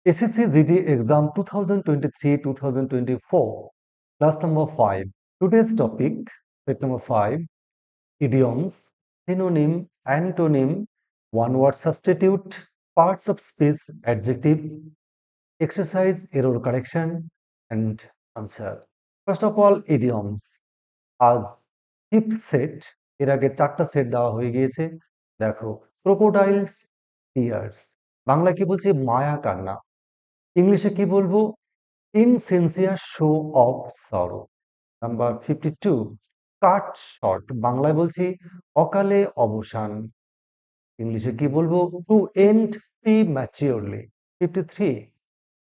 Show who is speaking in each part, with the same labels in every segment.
Speaker 1: SSC GD exam 2023-2024, class number 5. Today's topic, set number 5, idioms, synonym, antonym, one-word substitute, parts of speech, adjective, exercise, error correction, and answer. First of all, idioms. আজ fifth set, এর আগে 4টা set দেওয়া হয়ে গিয়েছে। দেখো, crocodiles tears, Bangla কি বলছি? মায়া কান্না। ইংলিশে কি বলবো? Insincere show of sorrow. Number 52, cut short, বাংলায় বলছি অকালে অবসান। ইংলিশে কি বলবো? To end prematurely. 53,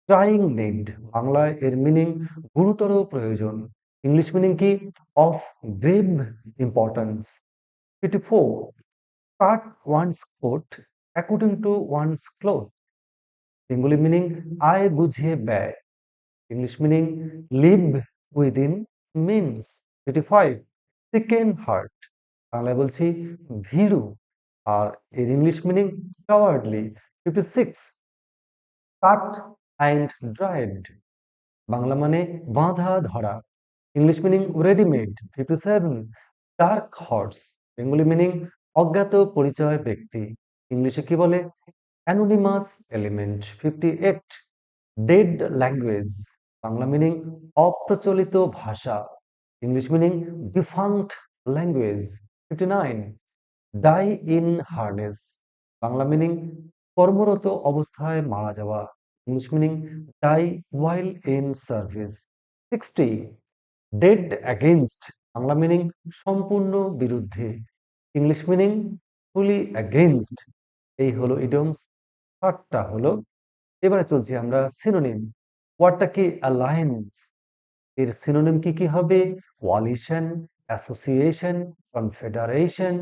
Speaker 1: trying need, বাংলায় এর মিনিং গুরুতর প্রয়োজন। ইংলিশ মিনিং কি? Of grave importance. 54, cut one's coat according to one's cloth. Bengali meaning আয় বুঝিয়ে ব্যয়। English meaning live within means. 55, second heart, বাংলায় বলছি ভীরু, আর এর English meaning cowardly. 56, cut and dried, Bangla মানে বাঁধা ধরা, English meaning readymade. 57, dark horse, Bengali meaning অজ্ঞাত পরিচয় ব্যক্তি, ইংলিশে কি বলে? Anonymous element. 58, dead language, Bangla meaning অপ্রচলিত ভাষা, English meaning defunct language. 59, die in harness, Bangla meaning কর্মরত অবস্থায় মারা যাওয়া, English meaning die while in service. 60, dead against, Bangla meaning সম্পূর্ণ বিরুদ্ধে, ইংলিশ মিনিং ফুলি অ্যাগেইনস্ট। এই হলো ইডিয়মস, 8টা হলো। এবারে চলছি আমরা সিনোনিম। ওয়ার্ডটা কি? অ্যালায়েন্স, এর সিনোনিম কি কি হবে? Coalition, association, confederation,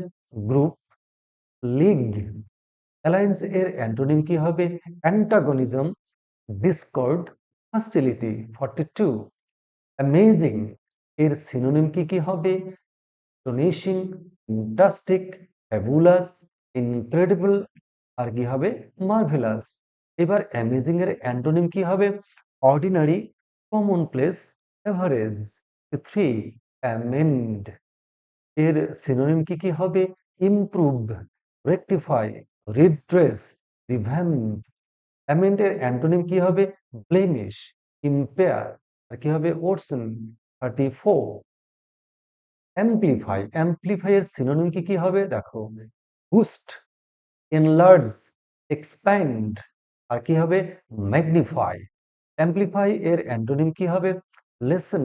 Speaker 1: group, league. Alliance এর অ্যান্টোনিম কি হবে? অ্যান্টাগনিজম, ডিসকর্ড, হস্টিলিটি। 42, অ্যামেজিং, এর সিনোনিম কি কি হবে? astonishing, fantastic, fabulous, incredible, আর কি হবে? মার্ভেলাস। এবার অ্যামেজিং এর অ্যান্টোনিম কি হবে? Ordinary, commonplace, average. 3, অ্যামেন্ড, এর সিনোনিম কি কি হবে? Improve, rectify, redress, revamp. Amend এর অ্যান্টোনিম কি হবে? ব্লেমিশ, ইম্পেয়ার, আর কি হবে? ওরসন। 34, অ্যাম্প্লিফাই, অ্যাম্প্লিফাই এর সিনোনিম কি কি হবে? দেখো, বুস্ট, এনলার্জ, এক্সপ্যান্ড, আর কি হবে? ম্যাগনিফাই। অ্যাম্প্লিফাই এর অ্যান্টোনিম কি হবে? Lessen,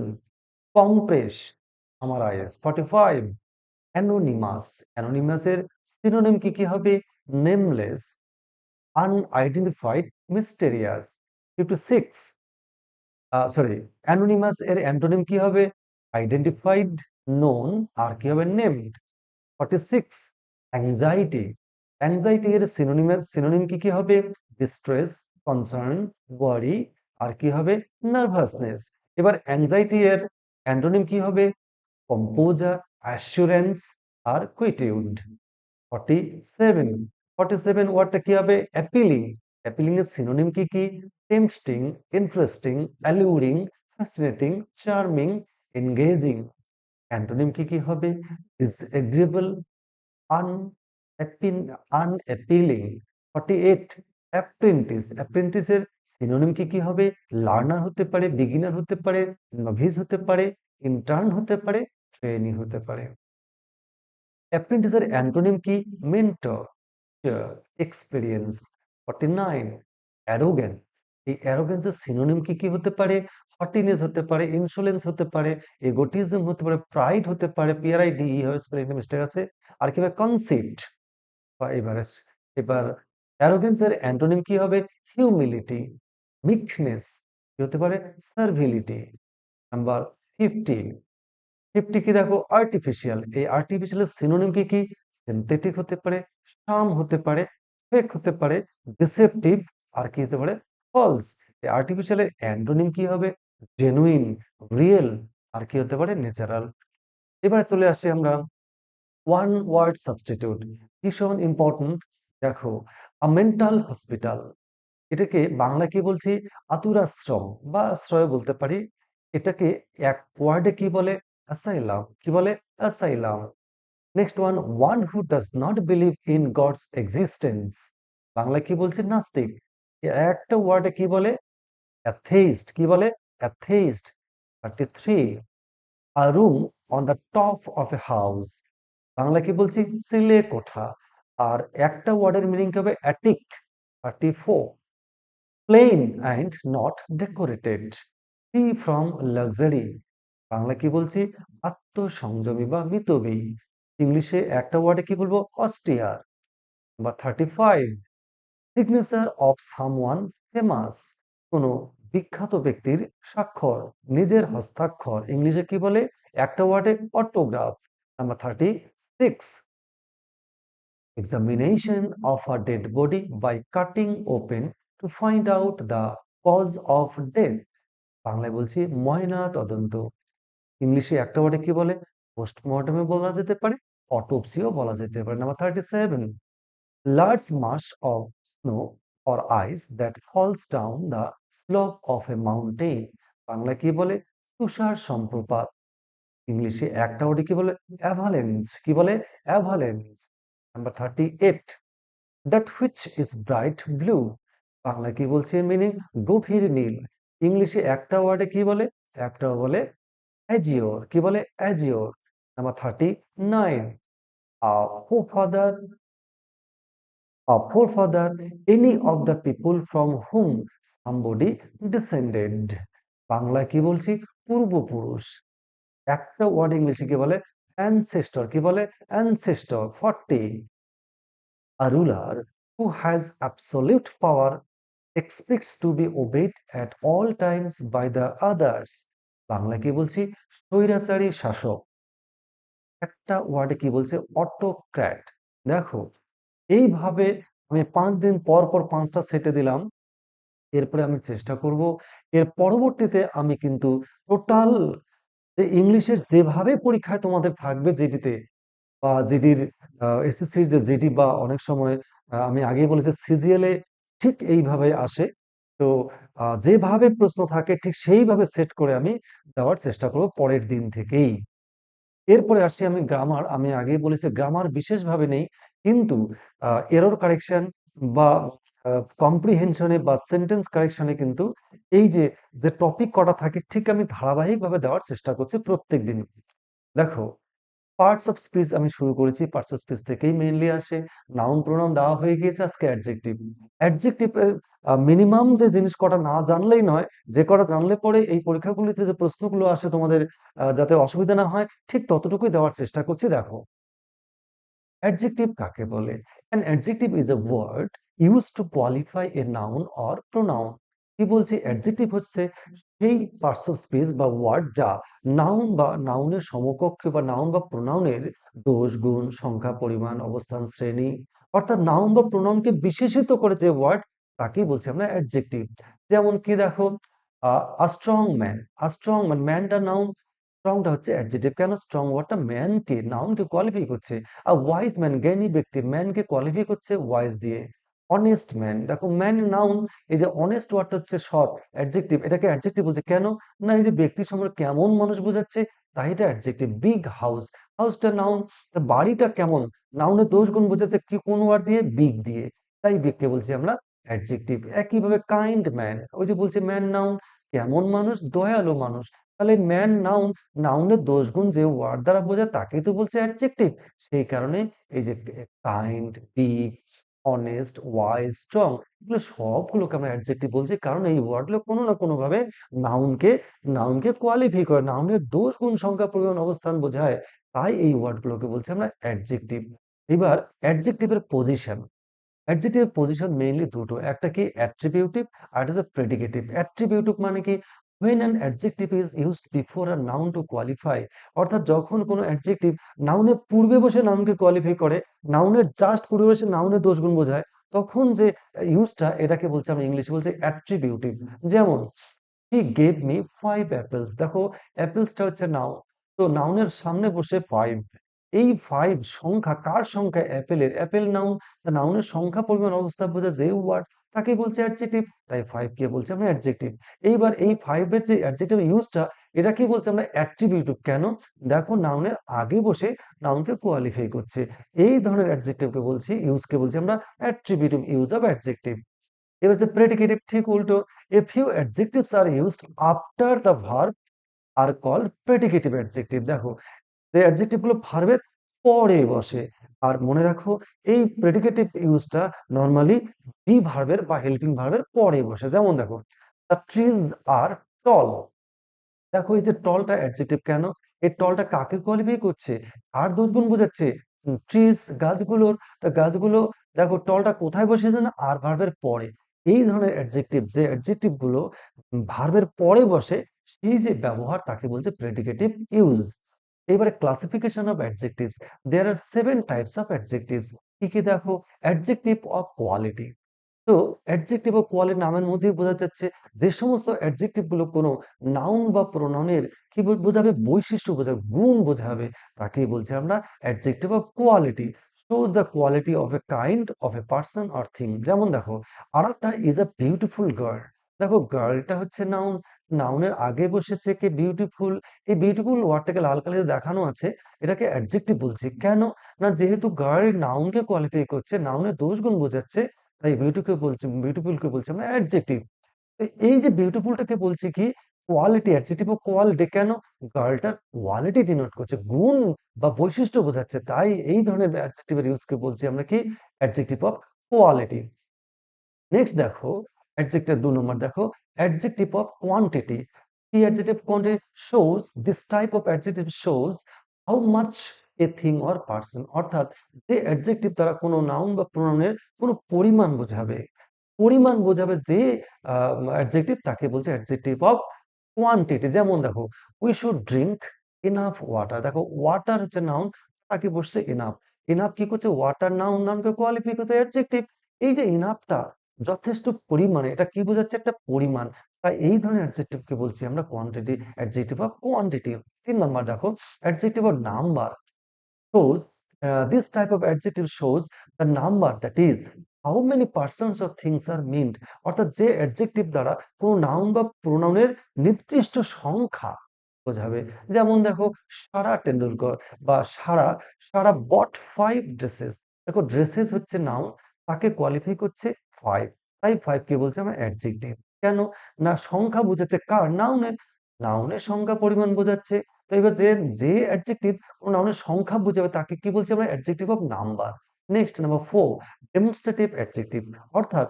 Speaker 1: compress, summarise. 45, anonymous, anonymous এর সিনোনিম কি কি হবে? Nameless, unidentified, mysterious. 56, sorry, anonymous এর অ্যান্টোনিম কি হবে? আইডেন্টিফাইড, নোন, আর কি হবে? নেমড। 46, অ্যাংজাইটি, অ্যাংজাইটি এর সিনোনিম কি কি হবে? ডিস্ট্রেস, কনসার্ন, ওয়ারি, আর কি হবে? নার্ভাসনেস। এবার অ্যাংজাইটি এর অ্যান্টোনিম কি হবে? কম্পোজার, অ্যাসুরেন্স, আর কুইটিউড। 47, 47 ওয়ার্ডটা কি হবে? অ্যাপিলিং, অ্যাপিলিং এর সিনোনিম কি কি? Tempting, interesting, alluring, fascinating, charming, engaging. Antonym কি কি হবে? ডিসএগ্রিয়েবল, আনঅ্যাপিলিং। 48, অ্যাপ্রেন্টিস, অ্যাপ্রেন্টিসের সিনোনিম কি কি হবে? লার্নার হতে পারে, বিগিনার হতে পারে, নভিস হতে পারে, ইন্টার্ন হতে পারে, ট্রেনি হতে পারে। অ্যাপ্রেন্টিসের অ্যান্টোনিম কি? Mentor, experience. 49, অ্যারোগেন্স, এই অ্যারোগেন্সের সিনোনিম কি কি হতে পারে? হটিনেস হতে পারে, ইনসোলেন্স হতে পারে, এগোটিজম হতে পারে, প্রাইড হতে পারে, PRIDE হবে, স্পেলিং মিস্টেক আছে, আর কি হবে? কনসিট। এবারে এবার অ্যারোগেন্সের অ্যান্টোনিম কি হবে? হিউমিলিটি, মিকনেস, কি হতে পারে? সার্ভিলিটি। নাম্বার 50, 50 কি? দেখো, আর্টিফিশিয়াল, এই আর্টিফিশিয়ালের সিনোনিম কি কি? সিনথেটিক হতে পারে, শাম হতে পারে, ফেক হতে পারে, ডিসেপটিভ, আর কি হতে পারে? ফলস। এই আর্টিফিশিয়ালের অ্যান্টোনিম কি হবে? জেনুইন, রিয়েল, আর কি হতে পারে? ন্যাচারাল। এবারে চলে আসি আমরা ওয়ান ওয়ার্ড সাবস্টিটিউট, ভীষণ ইম্পর্টেন্ট। দেখো, আ মেন্টাল হসপিটাল, এটাকে বাংলা কি বলছি? আতুরাশ্রম বা আশ্রয় বলতে পারি। এটাকে এক ওয়ার্ডে কি বলে? অ্যাসাইলাম। কি বলে? Asylum. Next one who does not believe in God's existence. Bangla কি বলছি? নাস্তিক। একটা ওয়ার্ডে কি বলে? অ্যাথেইস্ট। কি বলে? Atheist. 33 a room on the top of a house. Bangla কি বলছি? চিলে কোঠা। আর একটা ওয়ার্ডের মিনিং হবে attic. 34 plain and not decorated. Free from luxury. Bangla কি বলছি? আত্মসংযমী বা মিতব্যয়ী। ইংলিশে একটা ওয়ার্ডে কি বলবো? অস্টিয়ার। বা 35 সিগনেচার অফ সামওয়ান ফেমাস। কোনো বিখ্যাত ব্যক্তির স্বাক্ষর, নিজের হস্তাক্ষর। ইংলিশে কি বলে? একটা ওয়ার্ডে autograph. Number 36 examination of a dead body by cutting open to find out the cause of death. বাংলায় বলছি ময়না তদন্ত। ইংলিশে একটা ওয়ার্ডে কি বলে? পোস্টমর্টমে বলা যেতে পারে, অটোপসিও বলা যেতে পারে। Number 37 large mass of snow or ice that falls down the slope of a mountain. বাংলায় কি বলে? তুষার সম্প্রপাত। ইংলিশে একটা ওয়ার্ডে কি বলে? অ্যাভালেন্স। কি বলে? অ্যাভালেন্স। Number 38 that which is bright blue. Bangla কি বলছে? মিনিং গভীর নীল। ইংলিশে একটা ওয়ার্ডে কি বলে? একটা বলে অ্যাজিওর। কি বলে? Azure. Number 39 a forefather any of the people from whom somebody descended. বাংলায় কি বলছি? পূর্বপুরুষ। একটা ওয়ার্ড ইংলিশে কি বলে? ancestor। কি বলে? ancestor। 40 a ruler who has absolute power expects to be obeyed at all times by the others. Bangla কি বলছি? স্বৈরাচারী শাসক। একটা ওয়ার্ডে কি বলছে? অটোক্র্যাট। দেখো, এইভাবে আমি 5 দিন পর পর 5টা সেটে দিলাম। এরপরে আমি চেষ্টা করব এর পরবর্তীতে আমি কিন্তু টোটাল যে ইংলিশের যেভাবে পরীক্ষায় তোমাদের থাকবে জিডিতে বা জিডির এসএসসির যে জিডি বা অনেক সময় আমি আগেই বলেছি সিজিএল এ ঠিক এইভাবে আসে। তো যেভাবে প্রশ্ন থাকে ঠিক সেইভাবে সেট করে আমি দেওয়ার চেষ্টা করব পরের দিন থেকেই। এরপরে আসছি আমি গ্রামার। আমি আগেই বলেছি গ্রামার বিশেষভাবে নেই, কিন্তু এরর কারেকশন বা কম্প্রিহেনশনে বা সেন্টেন্স কারেকশনে কিন্তু এই যে যে টপিক কটা থাকে ঠিক আমি ধারাবাহিকভাবে দেওয়ার চেষ্টা করছি প্রত্যেক দিন। দেখো, পার্টস অফ স্পিচ আমি শুরু করেছি। পার্টস অফ স্পিচ থেকেই মেইনলি আসে। নাউন প্রোনাউন দেওয়া হয়ে গিয়েছে, আজকে অ্যাডজেক্টিভ। অ্যাডজেক্টিভ এর মিনিমাম যে জিনিস কটা না জানলেই নয়, যে কটা জানলে পরে এই পরীক্ষাগুলিতে যে প্রশ্নগুলো আসে তোমাদের যাতে অসুবিধা না হয় ঠিক ততটুকুই দেওয়ার চেষ্টা করছি। দেখো, অ্যাডজেক্টিভ কাকে বলে? An adjective is a word used to qualify a noun or pronoun. কি বলছি? অ্যাডজেক্টিভ হচ্ছে সেই পার্টস অফ স্পিচ বা ওয়ার্ড যা নাউন বা নাউনের সমকক্ষ বা নাউন বা প্রোনাউনের দোষ, গুণ, সংখ্যা, পরিমাণ, অবস্থান, শ্রেণী অর্থাৎ নাউন বা প্রোনাউনকে বিশেষিত করে যে ওয়ার্ড তাকেই বলছি আমরা অ্যাডজেক্টিভ। যেমন কি দেখো, a strong man. Strong man, ম্যানটা নাউন, স্ট্রংটা হচ্ছে অ্যাডজেক্টিভ। কেন? স্ট্রং ওয়ার্ডটা ম্যানকে নাউনকে কোয়ালিফাই করছে। ওয়াইজ ম্যান, জ্ঞানী ব্যক্তি, ম্যানকে কোয়ালিফাই করছে ওয়াইজ দিয়ে। অনেস্ট ম্যান, দেখো ম্যান নাউন, এই যে অনেস্ট ওয়ার্ডটা হচ্ছে সৎ, অ্যাডজেক্টিভ। এটাকে অ্যাডজেক্টিভ বলছে কেন? না, এই যে ব্যক্তি সম্পর্কে কেমন মানুষ বোঝাচ্ছে, তাই এটা অ্যাডজেক্টিভ। বিগ হাউস, হাউসটা নাউন, বাড়িটা কেমন, নাউনের দোষ গুণ বোঝাচ্ছে কি কোন ওয়ার্ড দিয়ে? বিগ দিয়ে। তাই বিগকে বলছি আমরা অ্যাডজেক্টিভ। একইভাবে কাইন্ড ম্যান, ওই যে বলছে ম্যান নাউন, কেমন মানুষ? দয়ালু মানুষ। তাহলে ম্যান নাউন, নাউনের দোষ গুণ যে ওয়ার্ড দ্বারা বোঝায় তাকেই তো বলছে অ্যাডজেক্টিভ। সেই কারণে এই যে kind, big, honest, wise, strong, এগুলো সবগুলোকে আমরা অ্যাডজেক্টিভ বলছি, কারণ এই ওয়ার্ডগুলো কোনো না কোনো ভাবে নাউনকে নাউনকে কোয়ালিফাই করে, নাউনের দোষ গুণ সংখ্যা পরিমাণ অবস্থান বোঝায়। তাই এই ওয়ার্ডগুলোকে বলছি আমরা অ্যাডজেক্টিভ। এবার অ্যাডজেক্টিভের পজিশন। অ্যাডজেক্টিভের পজিশন মেইনলি দুটো, একটা কি অ্যাট্রিবিউটিভ, আর একটা হচ্ছে প্রেডিকেটিভ। অ্যাট্রিবিউটিভ মানে কি? when an adjective is used before a noun to qualify, অর্থাৎ যখন কোনো অ্যাডজেক্টিভ নাউনের পূর্বে বসে নাউনকে কোয়ালিফাই করে, নাউনের জাস্ট পূর্বে বসে নাউনের দোষগুণ বোঝায়, তখন যে ইউজটা এটাকে বলছে আমরা ইংলিশে বলছি অ্যাট্রিবিউটিভ। যেমন হি গেভ মি 5 অ্যাপেলস। দেখো, অ্যাপেলসটা হচ্ছে নাউন, তো নাউনের সামনে বসে 5। এই 5 সংখ্যা কার সংখ্যা? অ্যাপেলের। অ্যাপেল নাউন, নাউনের সংখ্যা পরিমাণ অবস্থা বোঝা যে ওয়ার্ড তাকে বলছে অ্যাডজেক্টিভ, তাই 5 কে বলছি আমরা অ্যাডজেক্টিভ। এইবার এই 5 এর যে অ্যাডজেক্টিভ ইউজটা, এটা কি বলছি আমরা অ্যাট্রিবিউটিভ। কেন? দেখো নাউনের আগে বসে নাউনকে কোয়ালিফাই করছে। এই ধরনের অ্যাডজেক্টিভকে বলছি, ইউজকে বলছি আমরা অ্যাট্রিবিউটিভ ইউজ অফ অ্যাডজেক্টিভ। এবার যে প্রেডিকেটিভ ঠিক উল্টো, a few adjectives are used after the verb are called predicative adjective. দেখো যে অ্যাডজেক্টিভ গুলো ভার্বের পরে বসে। আর মনে রাখো এই প্রেডিকেটিভ ইউজটা নরমালি বি ভার্বের বা হেল্পিং ভার্বের পরে বসে। যেমন দেখো, দ্য ট্রিজ আর টল। দেখো এই যে টলটা অ্যাডজেক্টিভ কেন? এই টলটা কাকে কোয়ালিফাই করছে? আর দোষগুণ বোঝাচ্ছে। ট্রিজ গাছগুলোর, তা গাছগুলো, দেখো টলটা কোথায় বসেছে না আর ভার্বের পরে। এই ধরনের অ্যাডজেক্টিভ, যে অ্যাডজেক্টিভ গুলো ভার্বের পরে বসে, সেই যে ব্যবহার তাকে বলছে প্রেডিকেটিভ ইউজ। এবারে classification of adjectives. There are 7 types of adjectives. কি কি দেখো? Adjective of quality. তো অ্যাডজেক্টিভ ও কোয়ালিটি নামের মধ্যেই বোঝা যাচ্ছে যে সমস্ত অ্যাডজেক্টিভ গুলো কোনো নাউন বা প্রোনাউনের কি বোঝাবে? বৈশিষ্ট্য বোঝাবে, গুণ বোঝাবে, তাকেই বলছি আমরা adjective of quality. Shows the quality of a kind of a person or thing. যেমন দেখো, আরাতা ইজ আ বিউটিফুল গার্ল। দেখো গার্লটা হচ্ছে নাউন, নাউনের আগে বসেছে কে? বিউটিফুল। এই বিউটিফুল ওয়ার্ডটাকে লাল কালিতে দেখানো আছে, এটাকে অ্যাডজেক্টিভ বলছি। কেন? না যেহেতু গার্ল নাউনকে কোয়ালিফাই করছে, নাউনের দোষ গুণ বোঝাচ্ছে, তাই বিউটিফুলকে বলছি আমরা অ্যাডজেক্টিভ। এই যে বিউটিফুলটাকে বলছি কি? Quality, adjective of quality. কেন? গার্লটার কোয়ালিটি ডিনোট করছে, গুণ বা বৈশিষ্ট্য বোঝাচ্ছে, তাই এই ধরনের অ্যাডজেক্টিভের ইউজকে বলছি আমরা কি? Adjective of quality. নেক্সট দেখো, অ্যাডজেক্টিভ 2 নম্বর দেখো, অ্যাডজেক্টিভ অফ কোয়ান্টিটি। কি adjective quantity? Shows, this type of adjective shows how much a thing or person. অর্থাৎ যে অ্যাডজেক্টিভ দ্বারা কোনো নাউন বা প্রোনাউনের কোনো পরিমাণ বোঝাবে, পরিমাণ বোঝাবে যে অ্যাডজেক্টিভ, তাকে বলছে অ্যাডজেক্টিভ অফ কোয়ান্টিটি। যেমন দেখো, we should drink enough water. দেখো ওয়াটার হচ্ছে নাউন, তাকে বসছে এনাফ। এনাফ কি করছে? ওয়াটার নাউন, নাউনকে কোয়ালিফাই করতে অ্যাডজেক্টিভ। এই যে ইনাফটা যথেষ্ট পরিমাণে, এটা কি বোঝাচ্ছে? একটা পরিমাণ। তাই এই ধরনের অ্যাডজেক্টিভকে বলছি আমরা quantity, adjective of quantity. 3 number দেখো, adjective of number. shows this type of adjective shows the number, that is how many persons or things are meant। অর্থাৎ যে অ্যাডজেক্টিভ দ্বারা কোনো নাউন বা প্রোনাউনের নির্দিষ্ট সংখ্যা বোঝাবে। যেমন দেখো, সারা টেন্ডুলকর বা সারা, সারা বট 5 ড্রেসেস। দেখো ড্রেসেস হচ্ছে নাউন, তাকে কোয়ালিফাই করছে 5, তাই 5 কে বলছে আমরা অ্যাডজেক্টিভ। কেন? না সংখ্যা বোঝাচ্ছে কার? নাউনের। নাউনের সংখ্যা পরিমাণ বোঝাচ্ছে। তো এবার যে যে অ্যাডজেক্টিভ কোন নাউনের সংখ্যা বোঝাবে, তাকে কি বলছি আমরা? Adjective of number. Next number 4, demonstrative adjective. অর্থাৎ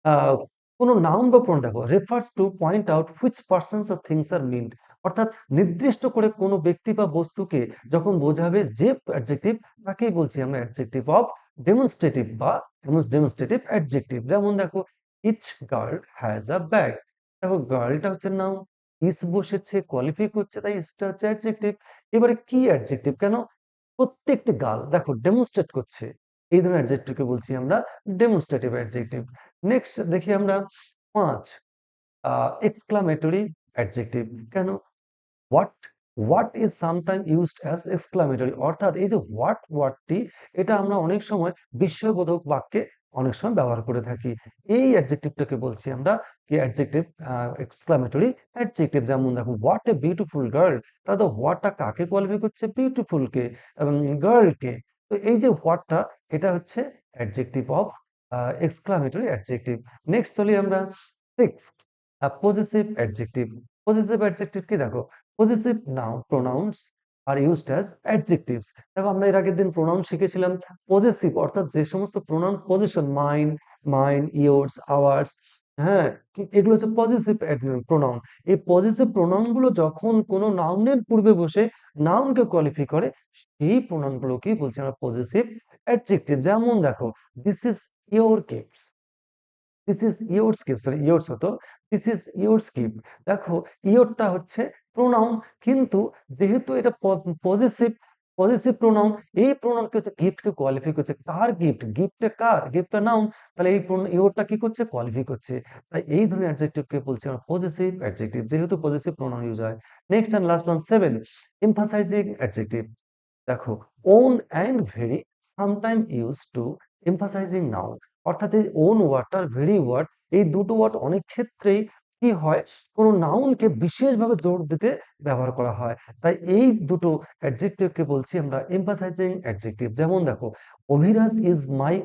Speaker 1: আহ কোন নাউন বা প্রোনাউন দেখো refers to point out which persons or things are meant. অর্থাৎ নির্দিষ্ট করে কোনো ব্যক্তি বা বস্তুকে যখন বোঝাবে যে অ্যাডজেক্টিভ, তাকেই বলছি আমরা অ্যাডজেক্টিভ অফ ডেমনস্ট্রেটিভ বা ডেমনস্ট্রেটিভ অ্যাডজেক্টিভ। যেমন দেখো, each girl has a bag. দেখো গার্লটা হচ্ছে নাউন, ইচ বসেছে, কোয়ালিফাই করছে, তাই ইচটা হচ্ছে অ্যাডজেক্টিভ। এবারে কি অ্যাডজেক্টিভ? কেন? প্রত্যেকটি গার্ল দেখো ডেমনস্ট্রেট করছে, এই ধরনের অ্যাডজেক্টিভকে বলছি আমরা ডেমনস্ট্রেটিভ অ্যাডজেক্টিভ। নেক্সট দেখি আমরা 5, এক্সক্লামেটরি অ্যাডজেক্টিভ। কেন? What, what is sometime used as exclamatory. অর্থাৎ এই যে হোয়াট ওয়ার্ডটি, এটা আমরা অনেক সময় বিস্ময়বোধক বাক্যে অনেক সময় ব্যবহার করে থাকি। এই অ্যাডজেক্টিভটাকে বলছি আমরা কি? Adjective exclamatory adjective. যেমন দেখো, হোয়াট এ বিউটিফুল গার্ল। তাহলে হোয়াটটা কাকে কোয়ালিফাই করছে? বিউটিফুলকে এবং গার্লকে। তো এই যে হোয়াটটা, এটা হচ্ছে adjective of exclamatory adjective. Next চলি আমরা 6, পজেসিভ অ্যাডজেক্টিভ। পজেসিভ অ্যাডজেক্টিভ কি? দেখো possessive noun pronouns are used as adjectives. দেখো আমরা এর আগের দিন প্রোনাউন শিখেছিলাম। পজেসিভ অর্থাৎ যে সমস্ত pronoun position, mine, mine, yours, hours, হ্যাঁ, এগুলো হচ্ছে পজিসিভ প্রোনাউন। এই পজিসিভ প্রোনাউন গুলো যখন কোনো নাউনের পূর্বে বসে নাউনকে কোয়ালিফাই করে, সেই প্রোনাউন গুলোকেই বলছি আমরা পজিসিভ অ্যাডজেক্টিভ। যেমন দেখো, this is your gifts. This is your skip, sorry yours হতো, দিস ইজ ইয়োর স্কিপ। দেখো ইয়োরটা হচ্ছে প্রোনাউন, কিন্তু যেহেতু এটা পজিটিভ, পজিটিভ প্রোনাউন, এই প্রোনাউনকে হচ্ছে গিফটকে কোয়ালিফাই করছে। কার গিফট? গিফটটা কার? গিফটটা নাউন, তাহলে এই ইয়োরটা কি করছে? কোয়ালিফাই করছে। তাই এই ধরনের অ্যাডজেক্টিভকে বলছি আমরা পজিটিভ অ্যাডজেক্টিভ, যেহেতু পজিটিভ প্রোনাউন ইউজ হয়। Next and last one 7, emphasising adjective. দেখো, own and very sometime use to emphasising noun. অর্থাৎ এই ওন ওয়াটার, ভেরি ওয়ার্ড, এই দুটো ওয়ার্ড অনেক ক্ষেত্রেই কি হয়, কোনো নাউনকে বিশেষভাবে জোর দিতে ব্যবহার করা হয়। তাই এই দুটো অ্যাডজেক্টিভকে বলছি আমরা এমফাসাইজিং অ্যাডজেক্টিভ। যেমন দেখো, অভিরাজ ইজ মাই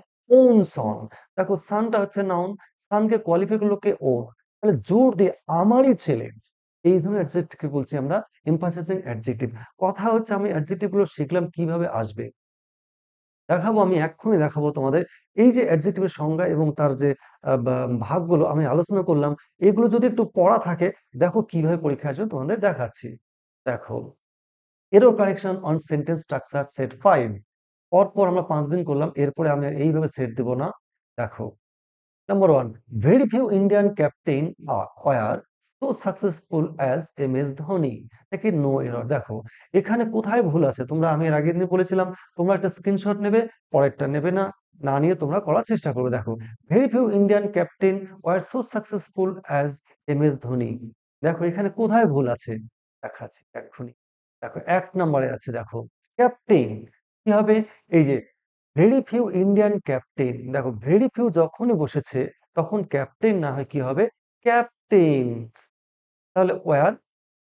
Speaker 1: ওন সন। দেখো সানটা হচ্ছে নাউন, সানকে কোয়ালিফাই করলো কে, ও, তাহলে জোর দিয়ে আমারই ছেলে, এই ধরনের অ্যাডজেক্টিভকে বলছি আমরা এমফাসাইজিং অ্যাডজেক্টিভ। কথা হচ্ছে আমি অ্যাডজেক্টিভ গুলো শিখলাম কিভাবে আসবে, দেখাবো, আমি এক্ষুনি দেখাবো তোমাদের। এই যে অ্যাডজেক্টিভের সংজ্ঞা এবং তার যে ভাগগুলো আমি আলোচনা করলাম, এগুলো যদি একটু পড়া থাকে, দেখো কিভাবে পরীক্ষা আসবে তোমাদের দেখাচ্ছি। দেখো, error correction on sentence structure set 5, পরপর আমরা 5 দিন করলাম, এরপরে আমি আর এইভাবে সেট দেব না। দেখো, number 1, very few Indian captain were so successful as MS Dhoni, নাকি নো এরর। দেখো এখানে কোথায় ভুল আছে, তোমরা, আমি এর আগের দিন বলেছিলাম তোমরা একটা স্ক্রিনশট নেবে, পরেরটা নেবে না, না নিয়ে তোমরা করার চেষ্টা করবে। দেখো, very few Indian captain were so successful as MS Dhoni, দেখো এখানে কোথায় ভুল আছে দেখাচ্ছি এক্ষুনি। দেখো 1 নম্বরে আছে, দেখো ক্যাপ্টেন কি হবে, এই যে ভেরি ফিউ ইন্ডিয়ান ক্যাপ্টেন, দেখো ভেরি ফিউ যখনই বসেছে তখন ক্যাপ্টেন না হয় কি হবে, ক্যাপ্টেন্স। তাহলে were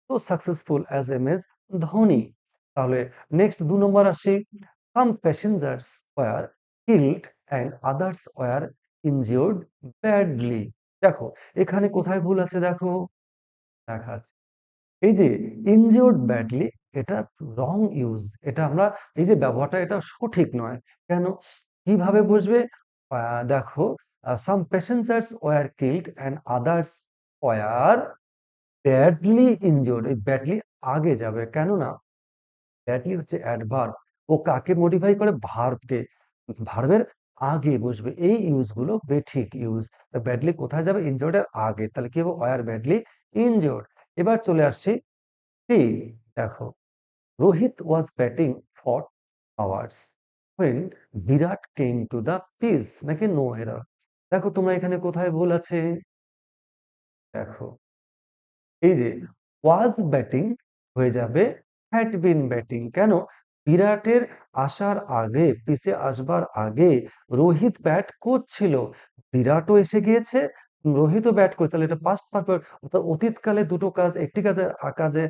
Speaker 1: so successful as M S Dhoni. তাহলে নেক্সট 2 নম্বর আসি, some passengers were killed and others were injured badly. দেখো এখানে কোথায় ভুল আছে, দেখো দেখাচ্ছি। এই যে ইনজিওর্ড ব্যাডলি, এটা রং ইউজ, এটা আমরা এই যে ব্যবহারটা এটা সঠিক নয়। কেন, কিভাবে বুঝবে, দেখো, some passengers were killed and others were badly injured, এই ব্যাডলি আগে যাবে, কেননা ব্যাডলি হচ্ছে অ্যাডভার্ব, ও কাকে মডিফাই করে, ভার্বকে, ভার্বের আগে বসবে, এই ইউজ গুলো বেঠিক ইউজ। ব্যাডলি কোথায় যাবে, ইনজিওর্ড এর আগে, তাহলে কি হবে, ওয়ার ব্যাডলি ইনজিওর্ড। এবার চলে আসছি, দেখো, Rohit was batting for hours when Virat came to the pitch, নাকি নো এরর। দেখো তোমরা এখানে কোথায় ভুল আছে, দেখো এই যে ওয়াজ ব্যাটিং হয়ে যাবে হ্যাড বিন ব্যাটিং। কেন, বিরাটের আসার আগে, পিচে আসবার আগে রোহিত ব্যাট করছিল, বিরাটও এসে গিয়েছে, রোহিতও ব্যাট করে, তাহলে এটা পাস্ট পারফেক্ট, অর্থাৎ অতীতকালে দুটো কাজ, একটি কাজে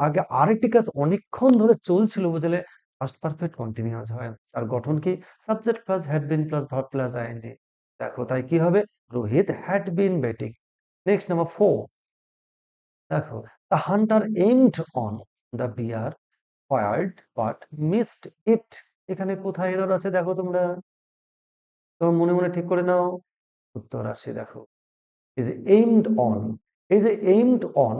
Speaker 1: আগে আরেকটি কাজ অনেকক্ষণ ধরে চলছিল, বুঝলে পাস্ট পারফেক্ট কন্টিনিউয়াস হয়। আর গঠন কি, subject plus had been plus verb plus ING. দেখো তাই কি হবে, Rohit had been batting. Next number 4, দেখো, the hunter aimed on the bear fired but missed it, এখানে কোথায় এরর আছে, দেখো তোমরা, তোমার মনে মনে ঠিক করে নাও, উত্তর আসে দেখো, এই যে এইমড অন, এই যে aimed on,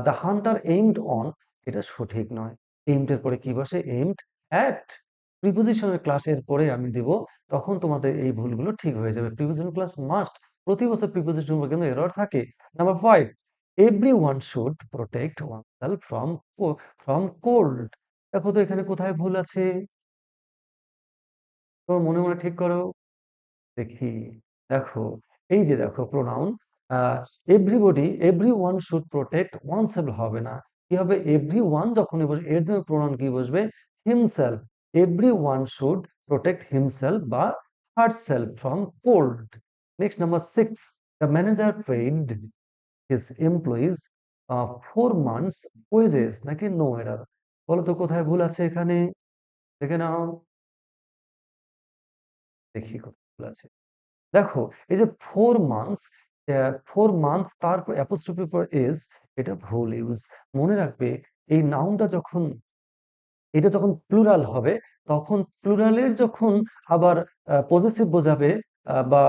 Speaker 1: the hunter aimed on, এটা সঠিক নয়। এইমড এর পরে কি বসে, এইমড অ্যাট। প্রিপোজিশনের ক্লাসের পরে আমি দেব, তখন তোমাদের এই ভুলগুলো ঠিক হয়ে যাবে। প্রিপোজিশন ক্লাস মাস্ট, প্রতি বছর প্রিপোজিশন কিন্তু এরর থাকে। Number 5, everyone should protect oneself from cold. দেখো তো এখানে কোথায় ভুল আছে, তোমার মনে মনে ঠিক করো, দেখি। দেখো এই যে দেখো pronoun, everybody, everyone should protect oneself হবে না, কি হবে, এভরিওয়ান যখনই বসবে এর জন্য প্রোনাউন কি বসবে, himself. Everyone should protect himself বা herself from cold. Next number 6, the manager paid his employees 4 months wages, নাকি নো এরার। বলো তো কোথায় ভুল আছে এখানে, দেখে নাও, দেখি কোথায় ভুল আছে। দেখো এই যে 4 মান্থস, 4 মান্থ তারপর অ্যাপোস্ট্রোফির পর এস, এটা ভুল ইউজ। মনে রাখবে, এই নাউনটা যখন, এটা যখন প্লুরাল হবে, তখন প্লুরালের যখন আবার পজেসিভ বোঝাবে বা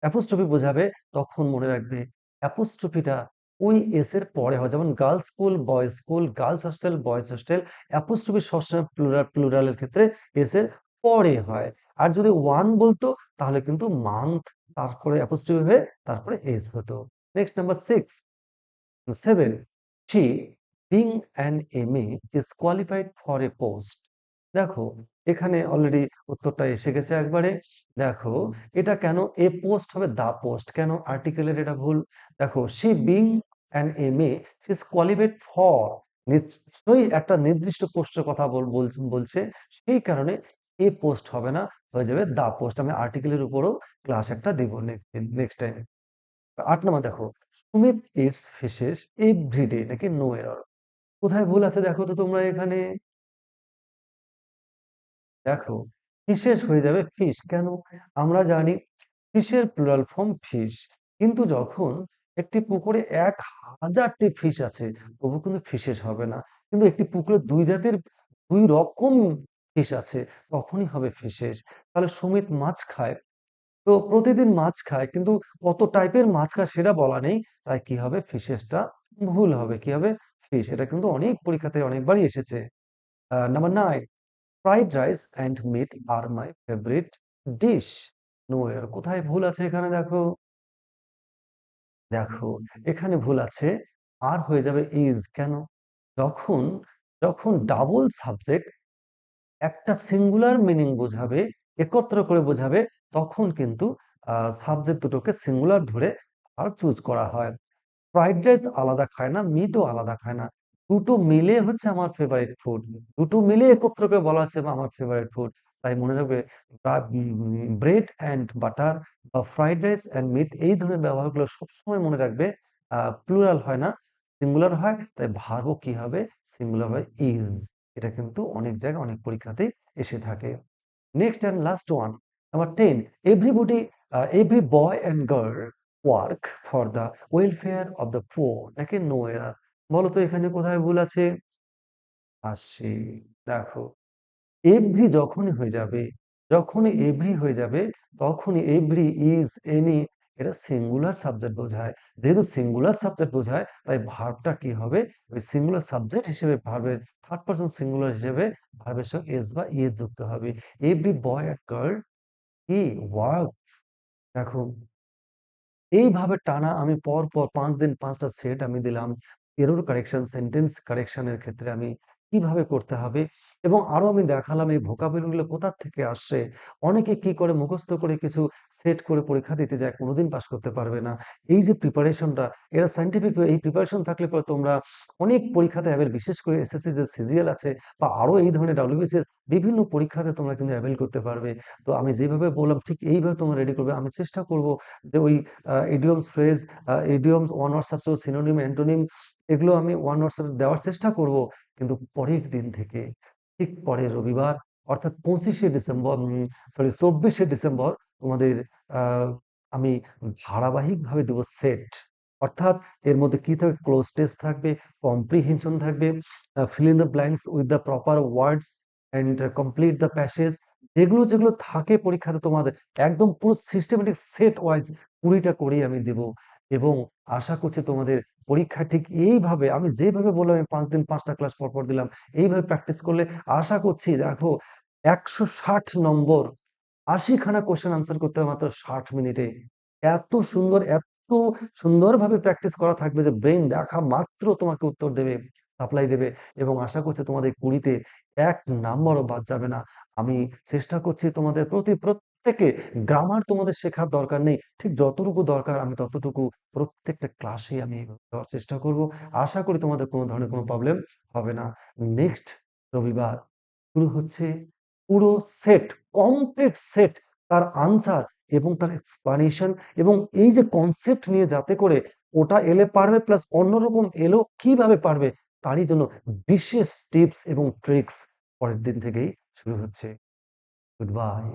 Speaker 1: অ্যাপোস্ট্রোফি বোঝাবে, তখন মনে রাখবে অ্যাপোস্ট্রোফিটা ওই এস এর পরে হয়। যেমন girls school, boys school, girls hostel, boys hostel, apostrophe সবসময় প্লুরালের ক্ষেত্রে এস এর পরে হয়। আর যদি ওয়ান বলতো তাহলে কিন্তু মান্থ, তারপরে অ্যাপোস্ট্রোফি হয়ে তারপরে এস হতো। Next number 7, she being an MA is qualified for a post। দেখো এখানে অলরেডি উত্তরটা এসে গেছে একবারে। দেখো এটা কেন এ পোস্ট হবে, দা পোস্ট, কেন আর্টিকেলের এটা ভুল। দেখো she being an MA, she is qualified for, নিশ্চয়ই একটা নির্দিষ্ট পোস্টের কথা বলছে, সেই কারণে এ পোস্ট হবে না, হয়ে যাবে দা পোস্ট। আমি আর্টিকেলের উপরও ক্লাস একটা দিব নেক্সট টাইম। ৮ নাম্বার দেখো, সুমিত ইটস ফিশেস এভরিডে নাকি নো এরর। কোথায় ভুল আছে দেখো তো তোমরা এখানে। দেখো, ফিশেস হয়ে যাবে ফিশ। কেন? আমরা জানি ফিশের প্লুরাল ফর্ম ফিশ। কিন্তু যখন একটি পুকুরে ১০০০টি ফিশ আছে, তবু কিন্তু ফিশেস হবে না। কিন্তু একটি পুকুরে ২ জাতের ২ রকম ফিশ আছে, তখনই হবে ফিশেস। তাহলে সুমিত মাছ খায়। তো প্রতিদিন মাছ খায়, কিন্তু কত টাইপের মাছ খায় সেটা বলা নেই। তাই কি হবে? ফিশেসটা ভুল হবে। কি হবে? ফিশ। এটা কিন্তু অনেক পরীক্ষাতে অনেকবারই এসেছে। Number ৯, fried rice and meat are my favourite dish. No error. কোথায় ভুল আছে এখানে দেখো। দেখো, এখানে ভুল আছে। আর হয়ে যাবে ইজ। কেন? যখন যখন ডাবল সাবজেক্ট একটা সিঙ্গুলার মিনিং বোঝাবে, একত্র করে বোঝাবে, তখন কিন্তু সাবজেক্ট দুটোকে সিঙ্গুলার ধরে ভার্ব চুজ করা হয়। ফ্রাইড রাইস আলাদা খায় না, মিটও আলাদা খায় না। দুটো মিলে হচ্ছে আমার ফেভারিট ফুড। দুটো মিলে একত্র করে বলা হচ্ছে আমার ফেভারিট ফুড। তাই মনে রাখবে, ব্রেড অ্যান্ড বাটার বা ফ্রাইড রাইস অ্যান্ড মিট এই ধরনের ব্যবহারগুলো সবসময় মনে রাখবে। প্লুরাল হয় না, সিঙ্গুলার হয়। তাই ভার্বও কি হবে? সিঙ্গুলার হয় ইজ। এটা কিন্তু অনেক জায়গায় অনেক পরীক্ষাতেই এসে থাকে। Next and last one, number 10, everybody every boy and girl work for the welfare of the poor নাকি নো এরার। বলো তো এখানে কোথায় ভুল আছে? আসি, দেখো, এভরি যখনই হয়ে যাবে, যখনই এভরি হয়ে যাবে, তখনই এভরি, ইজ, এনি এটা সিঙ্গুলার সাবজেক্ট বোঝায়। যেহেতু সিঙ্গুলার সাবজেক্ট বোঝায়, তাই ভার্বটা কি হবে? ওই সিঙ্গুলার সাবজেক্ট হিসেবে ভার্বের থার্ড পারসন সিঙ্গুলার হিসেবে ভার্বের সঙ্গে এস বা ইএস যুক্ত হবে। এভরি বয় অ্যান্ড গার্ল কি ওয়ার্কস। দেখো, এইভাবে টানা আমি পর ৫ দিন ৫ টা সেট আমি দিলাম। এরর কারেকশন, সেন্টেন্স কারেকশন এর ক্ষেত্রে আমি কিভাবে করতে হবে, এবং আরো আমি দেখালাম এই ভোকাবুলারি গুলো কোথা থেকে আসছে। অনেকে কি করে মুখস্থ করে কিছু সেট করে পরীক্ষা দিতে যায়, কোনোদিন পাস করতে পারবে না। এই যে প্রিপারেশনটা, এরা সায়েন্টিফিক এই প্রিপারেশন থাকলে পরে তোমরা অনেক পরীক্ষাতে অ্যাভেল, বিশেষ করে এসএসসি যে সিজিএল আছে বা আরো এই ধরনের ডব্লিউবিসিএস বিভিন্ন পরীক্ষাতে তোমরা কিন্তু অ্যাভেল করতে পারবে। তো আমি যেভাবে বললাম ঠিক এইভাবে তোমরা রেডি করবে। আমি চেষ্টা করব যে ওই idioms phrase, idioms, one word substitute, synonym, antonym এগুলো আমি ওয়ান ওয়ার্ড সাবস্টিটিউট দেওয়ার চেষ্টা করব। কিন্তু পরের দিন থেকে, ঠিক পরের রবিবার, অর্থাৎ 25শে ডিসেম্বর, সরি 24শে ডিসেম্বর তোমাদের আহ, আমি ধারাবাহিকভাবে দেবো সেট। অর্থাৎ এর মধ্যে কি থাকবে? ক্লোজ টেস্ট থাকবে, কম্প্রিহেনশন থাকবে, fill in the blanks with the proper words and complete the passage. যেগুলো যেগুলো থাকে পরীক্ষাতে তোমাদের একদম পুরো সিস্টেমেটিক সেট ওয়াইজ 20টা করেই আমি দেব। এবং আশা করছি তোমাদের পরীক্ষা ঠিক এইভাবে আমি যেভাবে বললাম, আমি 5 দিন 5টা ক্লাস পর পর দিলাম, এইভাবে প্র্যাকটিস করলে আশা করছি দেখো 160 নম্বর, 80খানা কোশ্চেন আনসার করতে হবে মাত্র 60 মিনিটে। এত সুন্দর, এত সুন্দরভাবে প্র্যাকটিস করা থাকবে যে ব্রেন দেখা মাত্র তোমাকে উত্তর দেবে, সাপ্লাই দেবে। এবং আশা করছি তোমাদের 20তে 1 নাম্বারও বাদ যাবে না। আমি চেষ্টা করছি তোমাদের প্রত্যেকে, গ্রামার তোমাদের শেখার দরকার নেই, ঠিক যতটুকু দরকার আমি ততটুকু প্রত্যেকটা ক্লাসে আমি দেওয়ার চেষ্টা করব। আশা করি তোমাদের কোনো ধরনের কোনো প্রবলেম হবে না। নেক্সট রবিবার শুরু হচ্ছে পুরো সেট, কমপ্লিট সেট, তার আনসার এবং তার এক্সপ্লানেশন, এবং এই যে কনসেপ্ট নিয়ে যাতে করে ওটা এলে পারবে, প্লাস অন্যরকম এলো কিভাবে পারবে, তারই জন্য বিশেষ টিপস এবং ট্রিক্স পরের দিন থেকেই শুরু হচ্ছে। Good bye.